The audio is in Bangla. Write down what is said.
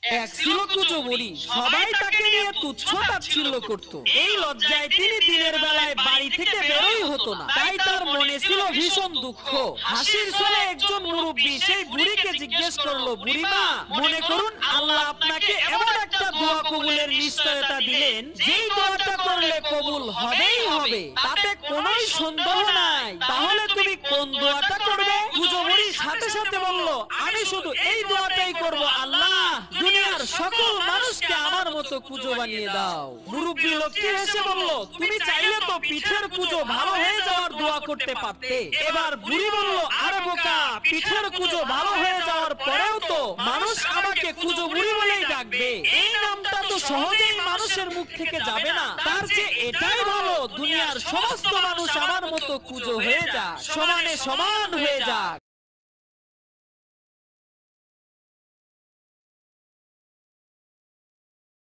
এক ছিল কুজো বুড়ি, সবাই তাকে নিয়ে তুচ্ছ তাচ্ছিল্য করত। এই লজ্জায় তিনি দিনের বেলায় বাড়ি থেকে বেরোই হতো না। তাই তার মনে ছিল ভীষণ দুঃখ। হাসির ছলে একজন মুরব্বী সেই বুড়িকে জিজ্ঞেস করলো, বুড়িমা, মনে করুন আল্লাহ আপনাকে এমন একটা দোয়া কবুলের নিশ্চয়তা দিলেন, যেই দোয়াটা করলে কবুল হবেই হবে, তাতে কোনো সন্দেহ নাই, তাহলে তুমি কোন দোয়াটা করবে? কুজো বুড়ি সাথে সাথে বলল, আমি শুধু এই দোয়াটাই করব, আল্লাহ দুনিয়ার সকল মানুষকে আমার মতো কুজো বানিয়ে দাও। মুরব্বী লোকটি এসে বলল, তুমি চাইলে তো পিঠের কুজো ভালো হয়ে যাওয়ার দোয়া করতে পারতে। এবার বুড়ি বলল, আরে বোকা, পিঠের কুজো ভালো হয়ে যাওয়ার পরেও তো মানুষ আমাকে কুজো বুড়ি বলেই ডাকবে। এই নামটা তো সহজেই মানুষের মুখ থেকে যাবে না। তার যে এটাই ভালো, দুনিয়ার সমস্ত মানুষ আমার মতো কুজো হয়ে যাক, সমানে সমান হয়ে যাক।